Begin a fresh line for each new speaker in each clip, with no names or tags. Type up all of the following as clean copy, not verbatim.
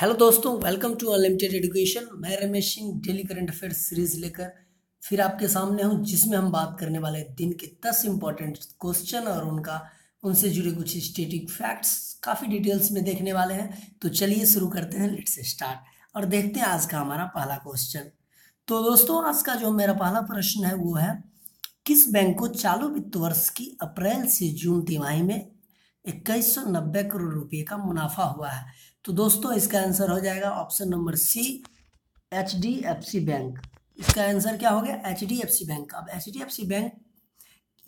Hello दोस्तों, welcome to unlimited education. मैं Ramesh Singh daily current affairs series लेकर फिर आपके सामने हूं, जिसमें हम बात करने वाले हैं दिन के 10 इंपॉर्टेंट क्वेश्चन और उनसे जुड़े कुछ स्टैटिक फैक्ट्स काफ़ी डिटेल्स में देखने वाले हैं। तो चलिए शुरू करते हैं, लेट्स स्टार्ट और देखते हैं आज का हमारा पहला क्वेश्चन। तो दोस्तों, आज का जो मेरा पहला प्रश्न है वो है, किस बैंक को चालू वित्त वर्ष की अप्रैल से जून तिमाही में 2190 करोड़ रुपए का मुनाफा हुआ है? तो दोस्तों, इसका आंसर हो जाएगा option number C, HDFC bank. इसका आंसर क्या हो गया? HDFC bank. अब HDFC बैंक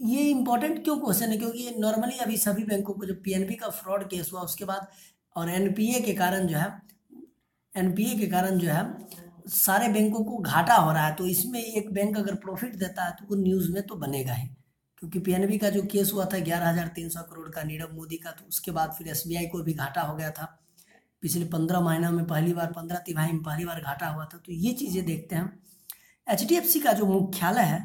ये इंपॉर्टेंट क्यों क्वेश्चन है, क्योंकि ये नॉर्मली अभी सभी बैंकों को जब PNB का फ्रॉड केस हुआ उसके बाद और NPA के कारण जो है सारे बैंकों को घाटा हो रहा है। तो इसमें एक बैंक अगर प्रॉफिट देता है तो वो न्यूज़ में तो बनेगा ही, क्योंकि PNB का जो केस हुआ था 11,300 करोड़ का नीरव मोदी का, तो उसके बाद फिर SBI को भी घाटा हो गया था। पिछले 15 महीना में पहली बार, 15 तिमाही में पहली बार घाटा हुआ था। तो ये चीज़ें देखते हैं। HDFC का जो मुख्यालय है,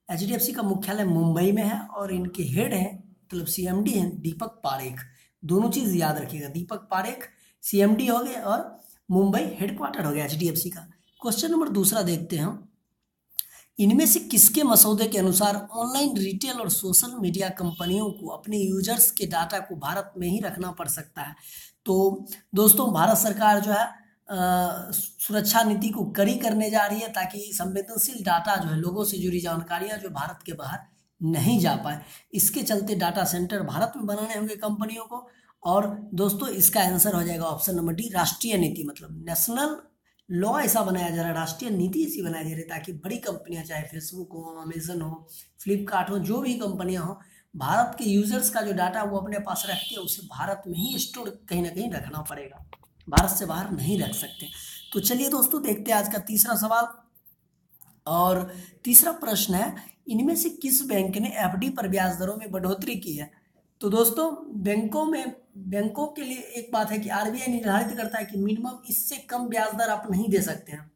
HDFC का मुख्यालय मुंबई में है और इनके हेड हैं, मतलब CMD हैं दीपक पारेख। दोनों चीज़ याद रखिएगा, दीपक पारेख CMD हो गए और मुंबई हेडक्वार्टर हो गया HDFC का। क्वेश्चन नंबर दूसरा देखते हैं, इनमें से किसके मसौदे के अनुसार ऑनलाइन रिटेल और सोशल मीडिया कंपनियों को अपने यूजर्स के डाटा को भारत में ही रखना पड़ सकता है? तो दोस्तों, भारत सरकार जो है सुरक्षा नीति को कड़ी करने जा रही है, ताकि संवेदनशील डाटा जो है, लोगों से जुड़ी जानकारियां जो भारत के बाहर नहीं जा पाए। इसके चलते डाटा सेंटर भारत में बनाने होंगे कंपनियों को। और दोस्तों, इसका आंसर हो जाएगा ऑप्शन नंबर डी, राष्ट्रीय नीति। मतलब नेशनल लॉ ऐसा बनाया जा रहा है, राष्ट्रीय नीति ऐसी बनाई जा रही है, ताकि बड़ी कंपनियां, चाहे फेसबुक हो, अमेजन हो, फ्लिपकार्ट हो, जो भी कंपनियां हो, भारत के यूजर्स का जो डाटा वो अपने पास रखते हैं, उसे भारत में ही स्टोर कहीं ना कहीं रखना पड़ेगा, भारत से बाहर नहीं रख सकते। तो चलिए दोस्तों, देखते हैं आज का तीसरा सवाल। और तीसरा प्रश्न है, इनमें से किस बैंक ने FD पर ब्याज दरों में बढ़ोतरी की है? तो दोस्तों, बैंकों के लिए एक बात है कि RBI निर्धारित करता है कि मिनिमम इससे कम ब्याज दर आप नहीं दे सकते हैं।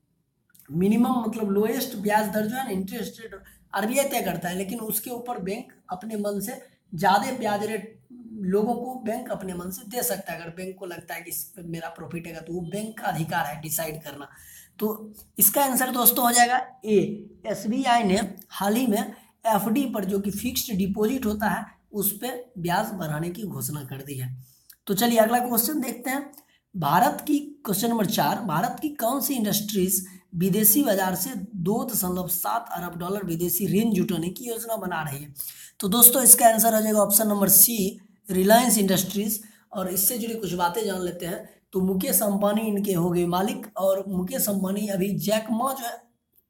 मिनिमम मतलब लोएस्ट ब्याज दर जो है ना, इंटरेस्ट रेट RBI तय करता है, लेकिन उसके ऊपर बैंक अपने मन से ज़्यादा ब्याज रेट लोगों को बैंक अपने मन से दे सकता है। अगर बैंक को लगता है कि इस पर मेरा प्रॉफिट है, तो वो बैंक का अधिकार है डिसाइड करना। तो इसका आंसर दोस्तों हो जाएगा ए, SBI ने हाल ही में FD पर, जो कि फिक्स्ड डिपॉजिट होता है, उस पर ब्याज बढ़ाने की घोषणा कर दी है। तो चलिए अगला क्वेश्चन देखते हैं। क्वेश्चन नंबर 4, भारत की कौन सी इंडस्ट्रीज विदेशी बाजार से 2.7 अरब डॉलर विदेशी ऋण जुटाने की योजना बना रही है? तो दोस्तों, इसका आंसर हो जाएगा option number C, Reliance Industries. और इससे जुड़ी कुछ बातें जान लेते हैं। तो मुकेश अंबानी इनके हो गए मालिक, और मुकेश अंबानी अभी जैक मा जो है,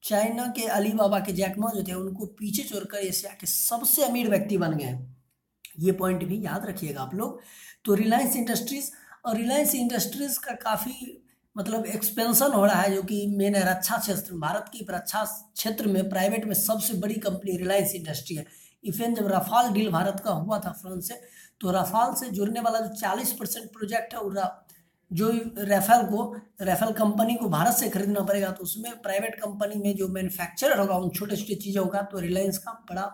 चाइना के अलीबाबा के जैक मा जो थे, उनको पीछे छोड़कर एशिया के सबसे अमीर व्यक्ति बन गए हैं। ये पॉइंट भी याद रखिएगा आप लोग। तो रिलायंस इंडस्ट्रीज का काफ़ी मतलब एक्सपेंशन हो रहा है, जो कि मेन रक्षा क्षेत्र, भारत की रक्षा क्षेत्र में प्राइवेट में सबसे बड़ी कंपनी रिलायंस इंडस्ट्री है। इवन जब राफाल डील भारत का हुआ था फ्रांस से, तो राफाल से जुड़ने वाला जो 40% प्रोजेक्ट है, जो राफेल कंपनी को भारत से खरीदना पड़ेगा, तो उसमें प्राइवेट कंपनी में जो मैन्युफैक्चरर होगा उन छोटे छोटे चीज़ों का, तो रिलायंस का बड़ा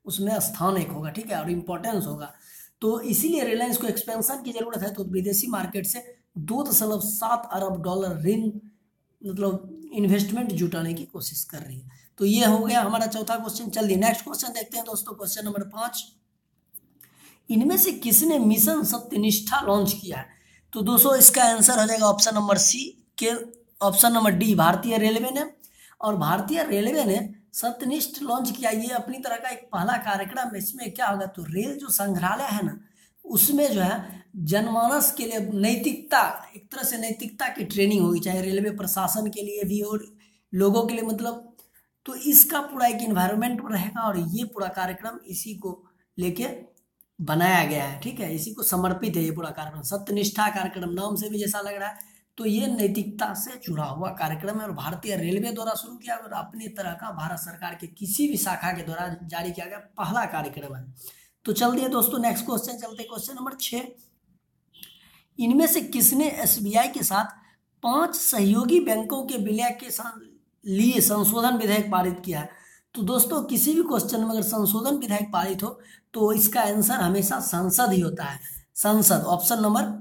उसमें स्थान एक होगा, ठीक है, और इम्पोर्टेंस होगा। तो इसीलिए रिलायंस को एक्सपेंशन की जरूरत है, तो विदेशी मार्केट से 2.7 अरब डॉलर ऋण मतलब इन्वेस्टमेंट जुटाने की कोशिश कर रही है। तो ये हो गया हमारा चौथा क्वेश्चन। चलिए नेक्स्ट क्वेश्चन देखते हैं दोस्तों। क्वेश्चन नंबर 5, इनमें से किसने मिशन सत्यनिष्ठा लॉन्च किया है? तो दोस्तों, इसका आंसर हो जाएगा ऑप्शन नंबर सी के ऑप्शन नंबर डी, भारतीय रेलवे ने। और भारतीय रेलवे ने सत्यनिष्ठ लॉन्च किया। ये अपनी तरह का एक पहला कार्यक्रम है। इसमें क्या होगा, तो रेल जो संग्रहालय है ना, उसमें जो है जनमानस के लिए नैतिकता, एक तरह से नैतिकता की ट्रेनिंग होगी, चाहे रेलवे प्रशासन के लिए भी और लोगों के लिए, मतलब तो इसका पूरा एक इन्वायरमेंट रहेगा। और ये पूरा कार्यक्रम इसी को लेके बनाया गया है, ठीक है, इसी को समर्पित है ये पूरा कार्यक्रम। सत्यनिष्ठा कार्यक्रम नाम से भी जैसा लग रहा है, तो ये नैतिकता से जुड़ा हुआ कार्यक्रम है और भारतीय रेलवे द्वारा शुरू किया और अपनी तरह का भारत सरकार के किसी भी शाखा के द्वारा जारी किया गया पहला कार्यक्रम है। तो चलते हैं दोस्तों नेक्स्ट क्वेश्चन चलते। क्वेश्चन नंबर 6, इनमें से किसने SBI के साथ 5 सहयोगी बैंकों के विलय के लिए संशोधन विधेयक पारित किया है? तो दोस्तों, किसी भी क्वेश्चन में अगर संशोधन विधेयक पारित हो तो इसका आंसर हमेशा संसद ही होता है। संसद, ऑप्शन नंबर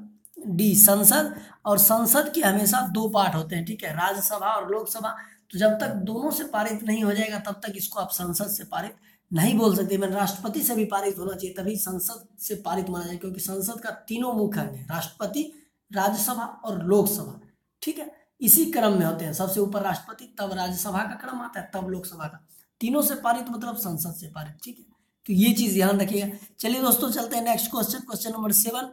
डी संसद। और संसद के हमेशा दो पार्ट होते हैं, ठीक है, राज्यसभा और लोकसभा। तो जब तक दोनों से पारित नहीं हो जाएगा तब तक इसको आप संसद से पारित नहीं बोल सकते। मैंने राष्ट्रपति से भी पारित होना चाहिए तभी संसद से पारित माना जाए, क्योंकि संसद का तीनों मुख्य अंग है, राष्ट्रपति, राज्यसभा और लोकसभा, ठीक है, इसी क्रम में होते हैं। सबसे ऊपर राष्ट्रपति, तब राज्यसभा का क्रम आता है, तब लोकसभा का। तीनों से पारित मतलब संसद से पारित, ठीक है, तो ये चीज ध्यान रखिएगा। चलिए दोस्तों चलते हैं नेक्स्ट क्वेश्चन, क्वेश्चन नंबर 7।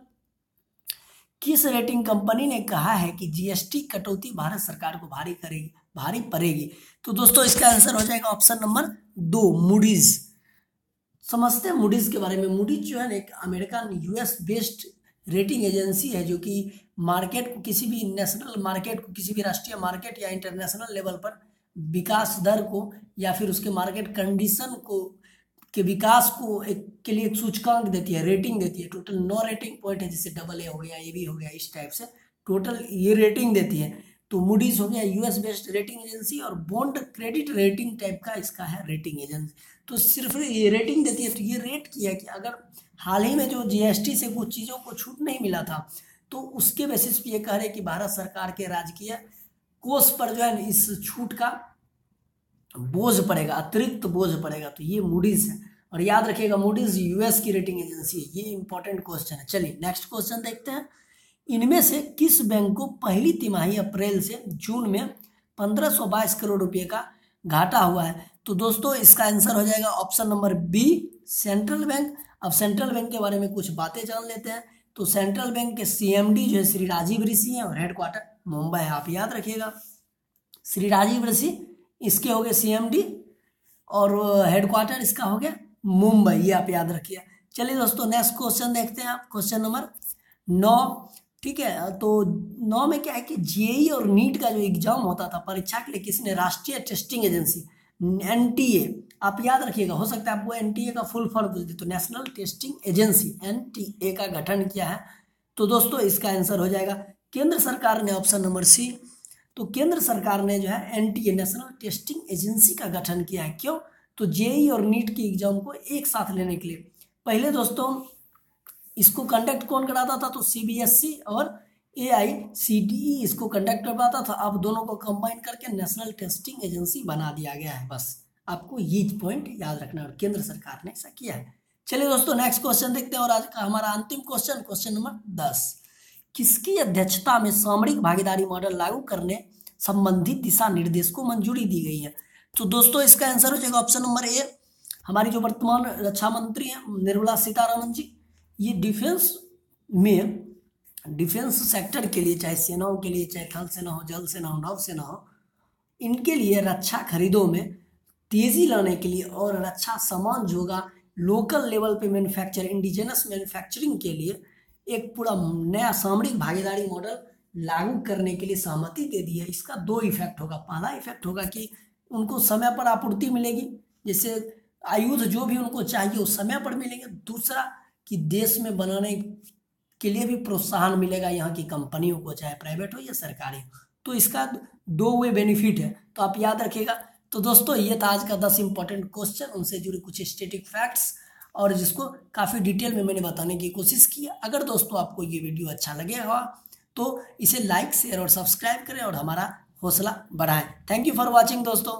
किस रेटिंग कंपनी ने कहा है कि जीएसटी कटौती भारत सरकार को भारी पड़ेगी? तो दोस्तों इसका आंसर हो जाएगा ऑप्शन नंबर 2, मूडीज। समझते हैं मूडीज के बारे में। मूडीज जो है ना एक American US based rating agency है, जो कि मार्केट को, किसी भी नेशनल मार्केट को, किसी भी राष्ट्रीय मार्केट या इंटरनेशनल लेवल पर विकास दर को या फिर उसके मार्केट कंडीशन को के विकास को के लिए एक सूचकांक देती है, रेटिंग देती है। टोटल 9 रेटिंग पॉइंट है, जैसे AA हो गया, AB हो गया, इस टाइप से टोटल ये रेटिंग देती है। तो मूडीज हो गया यूएस बेस्ड रेटिंग एजेंसी, और बॉन्ड क्रेडिट रेटिंग टाइप का इसका है रेटिंग एजेंसी। तो सिर्फ ये रेटिंग देती है। तो ये रेट किया कि अगर हाल ही में जो जीएसटी से कुछ चीज़ों को छूट नहीं मिला था, तो उसके बेसिस पे ये कह रहे कि भारत सरकार के राजकीय कोष पर जो है इस छूट का बोझ पड़ेगा, अतिरिक्त बोझ पड़ेगा। तो ये मूडीज है, और याद रखिएगा मूडीज यूएस की रेटिंग एजेंसी है। ये इंपॉर्टेंट क्वेश्चन है। चलिए नेक्स्ट क्वेश्चन देखते हैं। इनमें से किस बैंक को पहली तिमाही अप्रैल से जून में 1522 करोड़ रुपए का घाटा हुआ है? तो दोस्तों इसका आंसर हो जाएगा option number B, central bank. अब सेंट्रल बैंक के बारे में कुछ बातें जान लेते हैं। तो सेंट्रल बैंक के CMD जो है श्री राजीव ऋषि हैं, और हेडक्वार्टर मुंबई है, आप याद रखिएगा। श्री राजीव ऋषि इसके हो गए CMD, और हेडक्वार्टर इसका हो गया मुंबई, ये आप याद रखिए। चलिए दोस्तों नेक्स्ट क्वेश्चन देखते हैं आप, क्वेश्चन नंबर 9, ठीक है। तो 9 में क्या है कि जेईई और नीट का जो एग्जाम होता था परीक्षा के लिए, किसी ने राष्ट्रीय टेस्टिंग एजेंसी NTA, आप याद रखिएगा, हो सकता है आपको NTA का फुल फॉर्म पूछ दे, तो नेशनल टेस्टिंग एजेंसी NTA का गठन किया है। तो दोस्तों इसका आंसर हो जाएगा केंद्र सरकार ने, ऑप्शन नंबर सी। तो केंद्र सरकार ने जो है NTA नेशनल टेस्टिंग एजेंसी का गठन किया है। क्यों? तो जेईई और नीट की एग्जाम को एक साथ लेने के लिए। पहले दोस्तों इसको कंडक्ट कौन कराता था? तो CBSE और AICTE इसको कंडक्ट करवाता था। अब दोनों को कंबाइन करके नेशनल टेस्टिंग एजेंसी बना दिया गया है। बस आपको ये पॉइंट याद रखना है, और केंद्र सरकार ने ऐसा किया है। चलिए दोस्तों नेक्स्ट क्वेश्चन देखते हैं, और आज का हमारा अंतिम क्वेश्चन, क्वेश्चन नंबर 10। किसकी अध्यक्षता में सामरिक भागीदारी मॉडल लागू करने संबंधित दिशा निर्देश को मंजूरी दी गई है? तो दोस्तों इसका आंसर हो जाएगा ऑप्शन नंबर ए, हमारी जो वर्तमान रक्षा मंत्री हैं निर्मला सीतारमण जी। ये डिफेंस सेक्टर के लिए, चाहे सेनाओं के लिए, चाहे थल सेना हो, जल सेना हो, नौ सेना हो, इनके लिए रक्षा खरीदों में तेजी लाने के लिए और रक्षा सामान जो होगा लोकल लेवल पे मैन्युफैक्चर, इंडिजिनस मैन्युफैक्चरिंग के लिए एक पूरा नया सामरिक भागीदारी मॉडल लागू करने के लिए सहमति दे दी है। इसका 2 इफेक्ट होगा। पहला इफेक्ट होगा कि उनको समय पर आपूर्ति मिलेगी, जैसे आयुध जो भी उनको चाहिए वो समय पर मिलेंगे। दूसरा कि देश में बनाने के लिए भी प्रोत्साहन मिलेगा यहाँ की कंपनियों को, चाहे प्राइवेट हो या सरकारी हो। तो इसका 2 वे बेनिफिट है, तो आप याद रखिएगा। तो दोस्तों ये था आज का 10 इंपॉर्टेंट क्वेश्चन, उनसे जुड़े कुछ स्टैटिक फैक्ट्स, और जिसको काफ़ी डिटेल में मैंने बताने की कोशिश की। अगर दोस्तों आपको ये वीडियो अच्छा लगेगा तो इसे लाइक, शेयर और सब्सक्राइब करें, और हमारा हौसला बढ़ाएं। थैंक यू फॉर वॉचिंग दोस्तों।